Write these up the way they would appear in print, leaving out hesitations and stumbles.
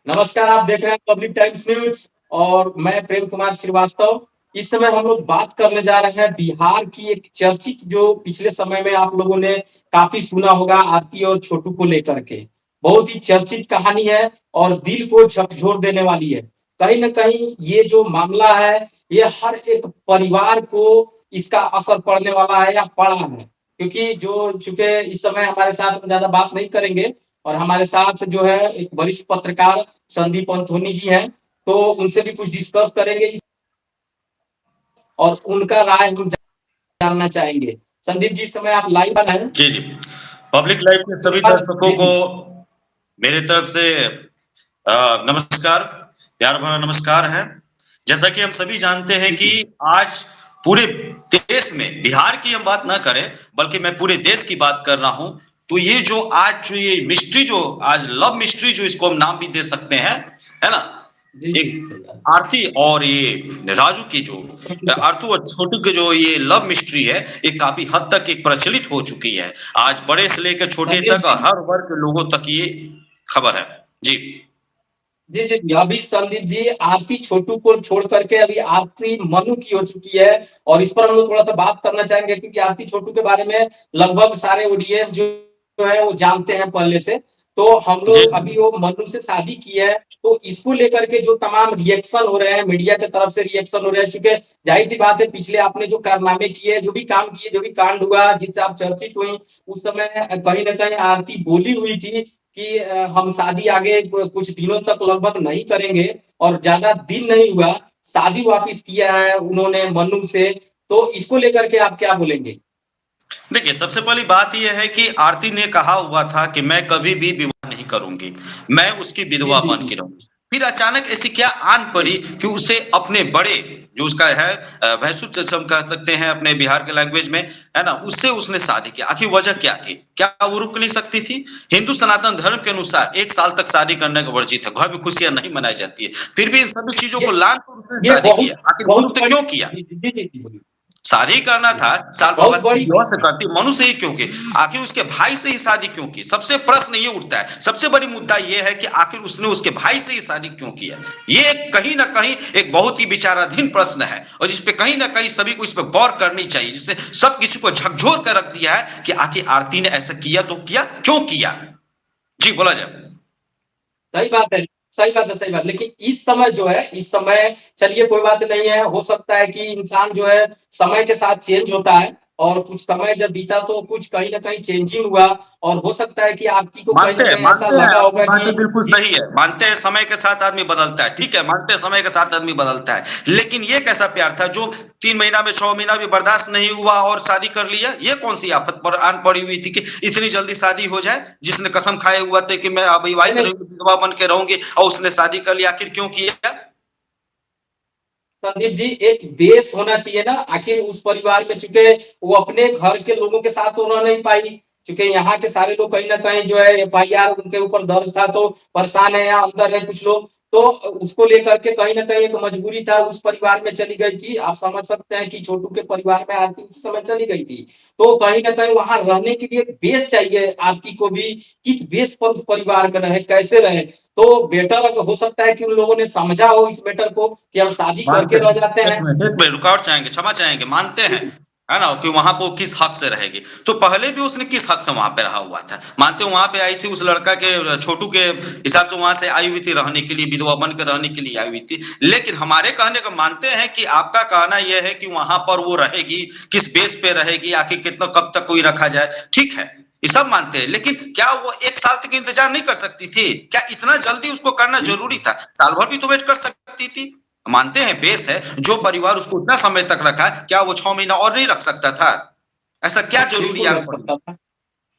नमस्कार, आप देख रहे हैं पब्लिक टाइम्स न्यूज़ और मैं प्रेम कुमार श्रीवास्तव। इस समय हम लोग बात करने जा रहे हैं बिहार की एक चर्चित जो पिछले समय में आप लोगों ने काफ़ी सुना होगा आरती और छोटू को लेकर के। बहुत ही चर्चित कहानी है और दिल को झकझोर देने वाली है। कहीं न कहीं ये जो मामला है, ये हर एक परिवार को इसका असर पड़ने वाला है या पड़ा है। क्योंकि जो चूँकि इस समय हमारे साथ हम ज़्यादा बात नहीं करेंगे और हमारे साथ जो है एक वरिष्ठ पत्रकार संदीप पंथोनी जी हैं, तो उनसे भी कुछ डिस्कस करेंगे और उनका राय हम जानना चाहेंगे। संदीप जी, इस समय आप लाइव पर हैं? जी, जी। पब्लिक लाइव के सभी दर्शकों जी, को जी। मेरे तरफ से नमस्कार, प्यार भरा नमस्कार है। जैसा कि हम सभी जानते हैं जी, कि जी। आज पूरे देश में बिहार की हम बात ना करें, बल्कि मैं पूरे देश की बात कर रहा हूँ। तो ये जो आज जो ये मिस्ट्री जो आज लव मिस्ट्री जो इसको हम नाम भी दे सकते हैं, है ना? जी, जी, एक सही बात। आरती और ये राजू की जो आरतू और छोटू की जो ये लव मिस्ट्री है, ये काफ़ी हद तक एक प्रचलित हो चुकी है। आज बड़े से लेकर छोटे संदीप तक जी हर वर्ग के लोगों तक ये खबर है। जी। जी, जी। अभी संदीप जी आरती छोटू को छोड़ करके अभी आरती मनु की हो चुकी है और इस पर हम लोग थोड़ा-सा बात करना चाहेंगे क्योंकि आरती छोटू के बारे में लगभग सारे ऑडियंस जो है वो जानते हैं पहले से। तो हम जी, लोग अभी वो मनु से शादी की है, तो इसको लेकर के जो तमाम रिएक्शन हो रहे हैं, मीडिया की तरफ से रिएक्शन हो रहे हैं चूँकि ज़ाहिर-सी बात है पिछले आपने जो कारनामे किए, जो भी काम किए, जो भी कांड हुआ, जिससे आप चर्चित हुईं, उस समय कहीं न कहीं आरती बोली हुई थी कि हम शादी आगे कुछ दिनों तक लगभग नहीं करेंगे और ज़्यादा दिन नहीं हुआ, शादी वापिस किया है उन्होंने मनु से, तो इसको लेकर के आप क्या बोलेंगे? देखिए सबसे पहली बात ये है कि आरती ने कहा हुआ था कि मैं कभी भी विवाह नहीं करूँगी, मैं उसकी जी, विधवा जी, बन जी। के रहूँगी। फिर अचानक ऐसी क्या आन जी। पड़ी कि उसे अपने बड़े जो उसका है भैंसुर चचा हम कह सकते हैं अपने बिहार के लैंग्वेज में, है ना? उससे उसने शादी किया। आखिर वजह क्या थी? क्या वो रुक नहीं सकती थी? हिंदू सनातन धर्म के अनुसार 1 साल तक शादी करने का वर्जित है, घर में खुशियाँ नहीं मनाई जाती है। फिर भी इन सभी चीज़ों ये को लाँघ कर उसने ये शादी किया। आखिर मनु बहुत से बड़ी क्यों किया? जी, जी, जी, जी, जी, बोलिए। शादी करना जी, था, साल भर बहुत बाद बड़ी किसी और से करती, मनु से ही क्यों की? आखिर उसके भाई से ही शादी क्यों की? सबसे प्रश्न ये उठता है, सबसे बड़ी मुद्दा ये है कि आखिर उसने उसके भाई से ही शादी क्यों किया? ये कहीं न कहीं एक बहुत ही विचाराधीन प्रश्न है और जिस पे कहीं न कहीं सभी को इस पे गौर करनी चाहिए, जिससे सब किसी को झकझोर कर रख दिया है कि आखिर आरती ने ऐसा किया तो किया, क्यों किया? जी, बोला जाए। सही बात है, सही बात है, सही बात है। लेकिन इस समय जो है, इस समय चलिए कोई बात नहीं है, हो सकता है कि इंसान जो है समय के साथ चेंज होता है और कुछ समय जब बीता तो कुछ कहीं न कहीं चेंजिंग हुआ और हो सकता है कि आपकी को कहीं न कहीं ऐसा मानते हैं, लगा आपकी होगा बात कि भी बिल्कुल जी, सही है। मानते हैं समय के साथ आदमी बदलता है, ठीक है, मानते हैं समय के साथ आदमी बदलता है। लेकिन ये कैसा प्यार था जो 3 महीना में 6 महीना भी बर्दाश्त नहीं हुआ और शादी कर लिया? ये कौन-सी आफत पर आन पड़ी हुई थी कि इतनी जल्दी शादी हो जाए? जिसने कसम खाए हुआ था कि मैं नहीं, अविवाहित नहीं, रहूँगी, विधवा बन के रहूँगी और उसने शादी कर लिया, आखिर क्यों किया? संदीप जी एक बेस होना चाहिए ना, आखिर उस परिवार में चूँकि वो अपने घर के लोगों के साथ तो रह नहीं पाई, चूँकि यहाँ के सारे लोग कहीं न कहीं जो है एफआईआर उनके ऊपर दर्ज था तो परेशान है या अंदर है कुछ लोग, तो उसको लेकर के कहीं न कहीं एक मजबूरी था उस परिवार में चली गई थी। आप समझ सकते हैं कि छोटू के परिवार में आरती उस समय चली गई थी। तो कहीं न कहीं वहाँ रहने के लिए एक बेस चाहिए आरती को भी, किस बेस पर उस परिवार में रहे, कैसे रहे? तो बेटर हो सकता है कि उन लोगों ने समझा हो इस मैटर को कि हम शादी करके मानते रह जाते हैं। हैं। 1 मिनट रुकावट चाहेंगे, क्षमा चाहेंगे, मानते हैं, है ना? कि वहाँ पे वो किस हक से रहेगी। तो पहले भी उसने किस हक से वहाँ पे रहा हुआ था? मानते हो वहाँ पे आई थी उस लड़का के छोटू के हिसाब से वहाँ से आई हुई थी रहने के लिए, विधवा बन के रहने के लिए आई हुई थी। लेकिन हमारे कहने का मानते हैं कि आपका कहना ये है कि वहाँ पर वो रहेगी, किस बेस पे रहेगी, आखिर कितना कब तक कोई रखा जाए, ठीक है। ये सब मानते हैं, लेकिन क्या वो 1 साल तक इंतज़ार नहीं कर सकती थी? क्या इतना जल्दी उसको करना जी, ज़रूरी था? साल भर भी तो वेट कर सकती थी। मानते हैं बेस है, जो परिवार उसको उतना समय तक रखा, क्या वो 6 महीना और नहीं रख सकता था? ऐसा क्या ज़रूरी बिल्कुल आन रख पड़ी? सकता था।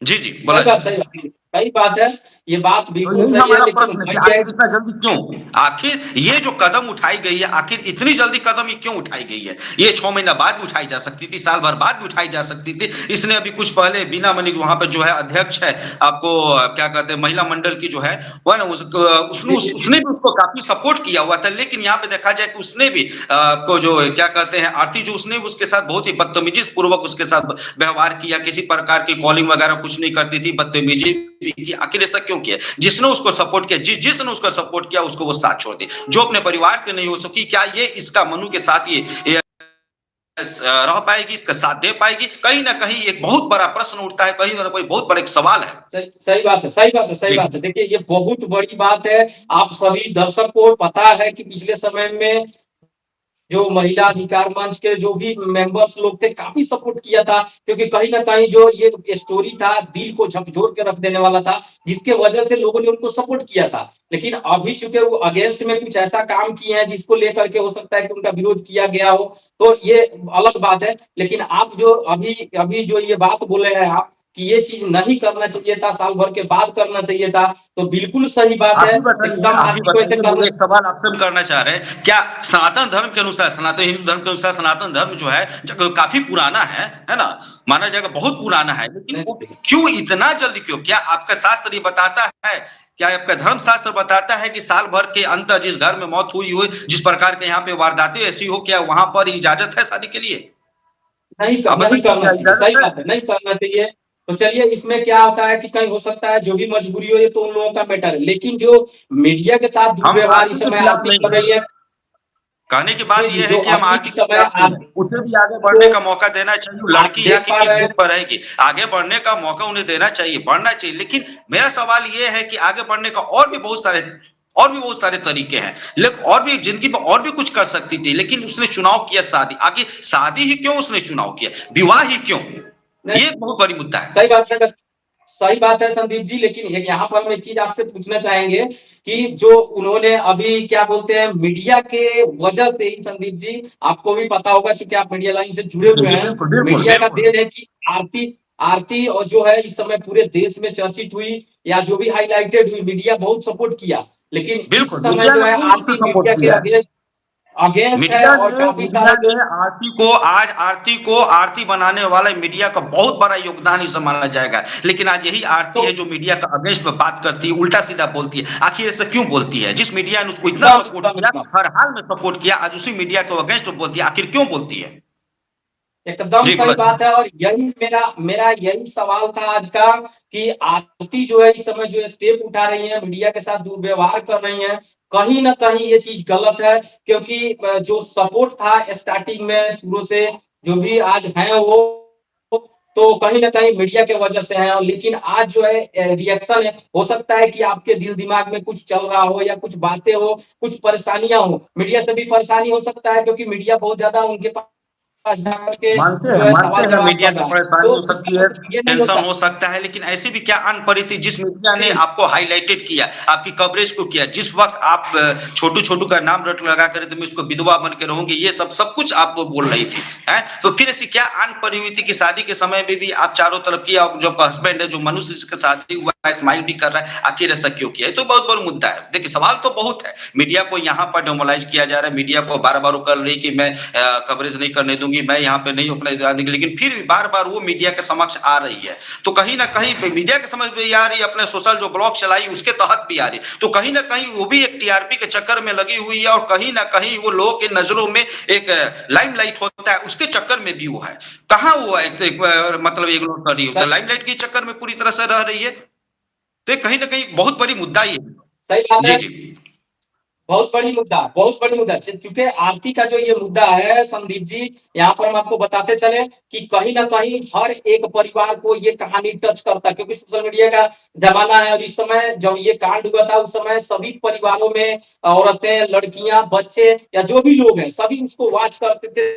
जी, जी, बोला सही बात जाए। सही बात है। सही बात है, ये बात तो बिल्कुल यही सही है हमारा लेकिन प्रश्न है कि वही है आखिर इतना जल्दी क्यों? आखिर ये जो कदम उठाई गई है, आखिर इतनी जल्दी कदम ये क्यों उठाई गई है? ये 6 महीना बाद भी उठाई जा सकती थी, साल भर बाद भी उठाई जा सकती थी। इसने अभी कुछ पहले बीना मनी वहाँ पे जो है अध्यक्ष है, आपको क्या कहते हैं महिला मंडल की जो है, वो है ना जी, जी, जी, उसने जी। भी उसको काफ़ी सपोर्ट किया हुआ था। लेकिन यहाँ पे देखा जाए कि उसने भी को जो क्या कहते हैं आरती जो उसने भी उसके साथ बहुत ही बदतमीज़ी पूर्वक उसके साथ व्यवहार किया, किसी प्रकार की कॉलिंग वगैरह कुछ नहीं करती थी, बदतमीज़ी भी की, आखिर ऐसा क्यों किया? जिसने उसको सपोर्ट किया, जिसने उसको सपोर्ट किया उसको वो साथ छोड़ दी। जो अपने परिवार के नहीं हो सकी, क्या ये इसका मनु के साथ ये रह पाएगी, इसका साथ दे पाएगी? कहीं न कहीं एक बहुत बड़ा प्रश्न उठता है, कहीं न कहीं बहुत बड़ा एक सवाल है। सही सही बात है, सही बात है, सही जी, बात है। देखिए ये बहुत बड़ी बात है। आप सभी दर्शक को पता है कि पिछले समय में जो महिला अधिकार मंच के जो भी मेंबर्स लोग थे, काफ़ी सपोर्ट किया था, क्योंकि कहीं न कहीं जो ये स्टोरी था, दिल को झकझोर के रख देने वाला था, जिसके वजह से लोगों ने उनको सपोर्ट किया था। लेकिन अभी चूँकि वो अगेंस्ट में कुछ ऐसा काम किए हैं, जिसको लेकर के हो सकता है कि उनका विरोध किया गया हो, तो ये अलग बात है। लेकिन आप जो अभी अभी जो ये बात बोले हैं आप, कि ये चीज़ नहीं करना चाहिए था, साल भर के बाद करना चाहिए था, तो बिल्कुल सही बात है। एकदम आप ही आरती को ऐसे बताइए, करना मुझे एक सवाल आपसे हम करना चाह रहे हैं। क्या सनातन धर्म के अनुसार, सनातन हिंदू धर्म के अनुसार सनातन धर्म जो है काफ़ी पुराना है ना? माना जाएगा बहुत पुराना है, लेकिन वो नहीं, क्यों इतना जल्दी क्यों? क्या आपका शास्त्र ये बताता है, क्या आपका धर्म शास्त्र बताता है कि साल भर के अंदर जिस घर में मौत हुई हो, जिस प्रकार के यहाँ पे वारदातें ऐसी हो, क्या वहाँ पर इजाज़त है शादी के लिए? आप नहीं बताइए, करना क्या चाहिए, सही इजाज़त है? बात है, नहीं करना चाहिए। तो चलिए इसमें क्या होता है कि कहीं हो सकता है जो भी मजबूरी हो ये तो उन लोगों का मैटर है। लेकिन जो मीडिया के साथ हम दुर्व्यवहार आरती इस के समय खिलाफ आरती नहीं कर हैं। रही है। कहने की जी, बात जी, ये है जो कि हम अभी आरती इस के समय खिलाफ नहीं हैं। आरती उसे भी आगे बढ़ने को का मौका देना चाहिए, वो आप लड़की या देख कि पा किस रहे दुःख हैं। पर रहेगी, आगे बढ़ने का मौका उन्हें देना चाहिए, बढ़ना चाहिए। लेकिन मेरा सवाल ये है कि आगे बढ़ने का और भी बहुत सारे तरीके हैं। और भी ज़िंदगी में और भी कुछ कर सकती थी, लेकिन उसने चुनाव किया शादी। आखिर शादी ही क्यों उसने चुनाव किया? विवाह ही क्यों? नहीं, ये एक बहुत बड़ी मुद्दा है। सही बात है। सही बात है संदीप जी, लेकिन यहाँ पर हम एक चीज़ आपसे पूछना चाहेंगे कि जो उन्होंने अभी क्या बोलते हैं मीडिया के वजह से ही संदीप जी, आपको भी पता होगा चूँकि आप मीडिया लाइन से जुड़े जी, हुए जी, हैं, बिल्कुल, बिल्कुल, मीडिया का बिल्कुल। देन है कि आरती आरती और जो है इस समय पूरे देश में चर्चित हुई या जो भी हाइलाइटेड हुई, मीडिया बहुत सपोर्ट किया। लेकिन इस बिल्कुल, समय मीडिया जो ने है पूर्ण रूप से आरती सपोर्ट मीडिया के किया है। अगेंस्ट अगेंस्ट है मीडिया और ने काफ़ी मीडिया सारे जो ने आरती को आरती बनाने वाला मीडिया का बहुत बड़ा योगदान इसे माना जाएगा। लेकिन आज यही आरती तो है जो मीडिया का अगेंस्ट में बात करती है, उल्टा-सीधा बोलती है। आखिर ऐसा क्यों बोलती है? जिस मीडिया ने उसको इतना एकदम, सपोर्ट एकदम, किया, एकदम। हर हाल में सपोर्ट किया, आज उसी मीडिया के अगेंस्ट में बोलती है। आखिर क्यों बोलती है? एकदम जी, सही बताइए। बात है और यही मेरा मेरा यही सवाल था आज का कि आरती जो है इस समय जो स्टेप उठा रही है, मीडिया के साथ दुर्व्यवहार कर रही हैं, कहीं न कहीं ये चीज़ गलत है क्योंकि जो सपोर्ट था स्टार्टिंग में शुरू से जो भी आज हैं वो तो कहीं न कहीं मीडिया के वजह से है। लेकिन आज जो है रिएक्शन है, हो सकता है कि आपके दिल-दिमाग में कुछ चल रहा हो या कुछ बातें हो, कुछ परेशानियाँ हो। मीडिया से भी परेशानी हो सकता है क्योंकि मीडिया बहुत ज़्यादा उनके पास जाकर के जो है मानते हैं सवाल-जवाब मीडिया कर से रहा है। परेशानी हो तो इसका सकती है, मतलब ये नहीं टेंशन होता हो सकता है, लेकिन ऐसी भी क्या अन पड़ी थी जिस मीडिया ने जी, आपको हाइलाइटेड किया, आपकी कवरेज को किया, जिस वक़्त आप छोटू-छोटू का नाम रट लगा कर मैं इसको विधवा बन के रहूँगी, ये सब कुछ आप बोल रही थी, हैं? तो फिर ऐसी क्या अन पड़ी हुई थी कि शादी के समय में भी आप चारों तरफ की आप जो आपका हस्बैंड है, जो मनुष्य जिसका शादी हुआ है, स्माइल भी कर रहा है, आखिर ऐसा क्यों किया? ये तो बहुत बड़ा मुद्दा है। देखिए, सवाल तो बहुत है। मीडिया को यहाँ पर नॉर्मलाइज़ किया जा रहा है, मीडिया को बार-बार वो कर रही है कि मैं कवरेज नहीं करने दूँगी, मैं यहाँ पे नहीं अपना ध्यान दूँगी, लेकिन फिर भी बार-बार वो मीडिया के समक्ष आ रही है। तो कहीं न कहीं मीडिया के समझ में आ रही है, अपने सोशल जो ब्लॉग चलाई उसके तहत भी आ रही है। तो कहीं न कहीं वो भी एक टीआरपी के चक्कर में लगी हुई है और कहीं न कहीं वो लोगों की नज़रों में एक लाइमलाइट होता है, उसके चक्कर में भी वो है। कहाँ वो एक एक मतलब इग्नोर कर रही है, तो सही लाइमलाइट के चक्कर में पूरी तरह से रह रही है। तो ये कहीं न कहीं बहुत बड़ी मुद्दा ये है। सही बात जी, है। जी। बहुत बड़ी मुद्दा चूँकि आरती का जो ये मुद्दा है संदीप जी, यहाँ पर हम आपको बताते चलें कि कहीं न कहीं हर एक परिवार को ये कहानी टच करता है क्योंकि सोशल मीडिया का ज़माना है और इस समय जब ये कांड हुआ था उस समय सभी परिवारों में औरतें, लड़कियाँ, बच्चे या जो भी लोग हैं, सभी उसको वॉच करते थे,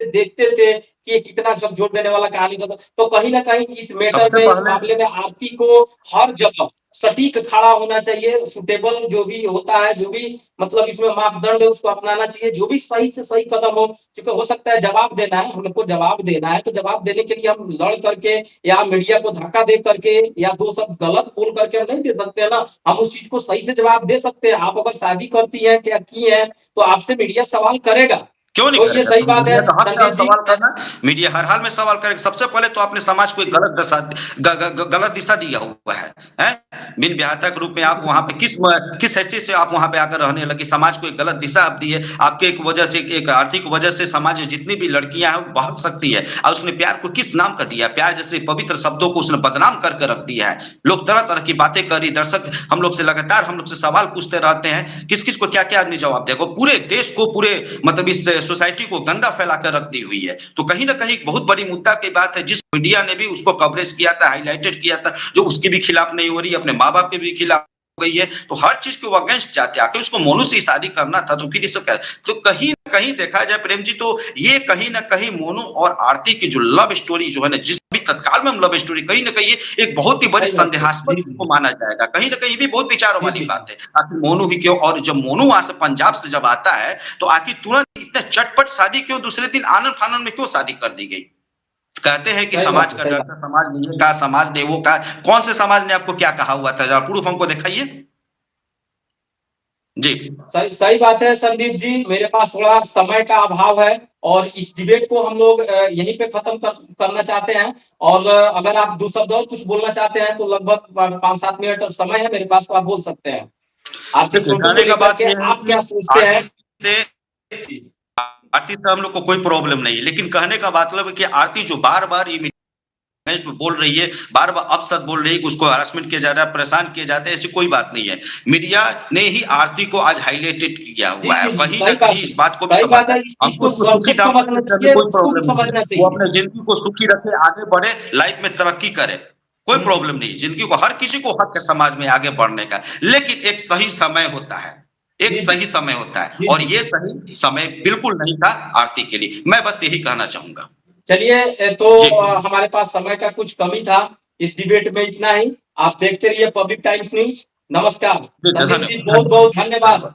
देखते थे कि ये कितना झकझोर देने वाला कहानी था। तो कहीं न कहीं इस मैटर सबसे में, इस पहले मामले में आरती को हर जगह सटीक खड़ा होना चाहिए, सूटेबल जो भी होता है, जो भी मतलब इसमें मापदंड है उसको अपनाना चाहिए, जो भी सही से सही कदम हो, क्योंकि हो सकता है जवाब देना है, हमको जवाब देना है, तो जवाब देने के लिए हम लड़ करके या मीडिया को धक्का दे करके या 2 शब्द गलत बोल करके हम नहीं दे सकते हैं ना, हम उस चीज़ को सही से जवाब दे सकते हैं। आप अगर शादी करती हैं, क्या की हैं, तो आपसे मीडिया सवाल करेगा। क्यों नहीं तो ये करेगा? सही तो बात है मीडिया का हक है संदीप जी। सवाल करना। मीडिया हर हाल में सवाल करेगा। सबसे पहले तो आपने समाज को एक गलत दिशा दिया हुआ है, हैं? बिन ब्याहता के रूप में आप वहाँ पे किस हैसियत से आप वहाँ पे आकर रहने लगे? समाज को एक गलत दिशा आप दी है। आपके एक वजह से, एक आर्थिक वजह से समाज में जितनी भी लड़कियां हैं वो भाग सकती है। और उसने प्यार को किस नाम का दिया? प्यार जैसे पवित्र शब्दों को उसने बदनाम करके रख दिया है। लोग तरह तरह की बातें करी, दर्शक हम लोग से लगातार हम लोग से सवाल पूछते रहते हैं, किस किस को क्या क्या आदमी जवाब देगा। पूरे देश को, पूरे मतलब इस सोसाइटी को गंदा फैला कर रख दी हुई है। तो कहीं ना कहीं बहुत बड़ी मुद्दा की बात है। जिस मीडिया ने भी उसको कवरेज किया था, हाईलाइटेड किया था, जो उसके भी खिलाफ नहीं हो रही, अपने माँ बाप के भी खिलाफ हो गई है, तो हर चीज के वो अगेंस्ट जाते हैं। आखिर उसको मोनू से शादी करना था, तो फिर ये सब क्या? तो कहीं ना कहीं देखा जाए प्रेम जी, तो ये कहीं ना कहीं मोनू और आरती की जो लव स्टोरी जो है ना, जिस भी तत्काल में हम लव स्टोरी, कहीं ना कहीं एक बहुत ही बड़ी सही बात है। संदेहास्पद जी, को माना जाएगा। कहीं ना कहीं भी बहुत विचारों जी, वाली जी, बात है। आखिर मोनू ही क्यों? और जब मोनू वहां से पंजाब से जब आता है, तो आखिर तुरंत इतने चटपट शादी क्यों? दूसरे दिन आनंद फानंद में क्यों शादी कर दी गई? कहते हैं कि सही बात समाज है, का सही डर बात। था, समाज ने ये कहा, समाज ने वो कहा। कौन से समाज ने आपको क्या कहा हुआ था? जरा प्रूफ हमको दिखाइए। जी। सही सही बात है संदीप जी, मेरे पास थोड़ा समय का अभाव है और इस डिबेट को हम लोग यहीं पे खत्म करना चाहते हैं। और अगर आप दो शब्द और कुछ बोलना चाहते हैं तो लगभग 5-7 मिनट और समय है मेरे पास, तो आप बोल सकते हैं। आरती देखिए, छोटू को कहने का लेकर बात के ये है आप कि क्या सोचते हैं? से जी, आरती से हम लोग को कोई प्रॉब्लम नहीं है, लेकिन कहने का मतलब है कि आरती जो बार बार ये बोल रही है, बार बार अपशब्द बोल रही है कि उसको हरासमेंट किया जा रहा है, परेशान किए जाते हैं, ऐसी कोई बात नहीं है। मीडिया ने ही आरती को आज हाईलाइटेड किया जी, हुआ है। जी, जी, कहीं ना सही बात कहीं है। इस बात को भी सही बात समझना है, है। इस चीज हमको को उसको सबको सुखी दाम्पत्य समझना से अभी चाहिए, कोई उसको भी प्रॉब्लम नहीं है। समझना वो चाहिए। अपने जिंदगी को सुखी रखे, आगे बढ़े, लाइफ में तरक्की करे, कोई हुँ, प्रॉब्लम नहीं। जिंदगी को हर किसी को हक है समाज में आगे बढ़ने का, लेकिन एक सही समय होता है। एक जी, जी, सही समय होता है, जी, और जी। ये सही समय बिल्कुल नहीं था आरती के लिए। मैं बस यही कहना चाहूंगा। चलिए तो जी। हमारे पास समय का कुछ कमी था। इस डिबेट में इतना ही। आप देखते रहिए पब्लिक टाइम्स न्यूज़। नमस्कार। जी, संदीप जी धन्यवाद, बहुत-बहुत धन्यवाद, धन्यवाद। धन्यवाद।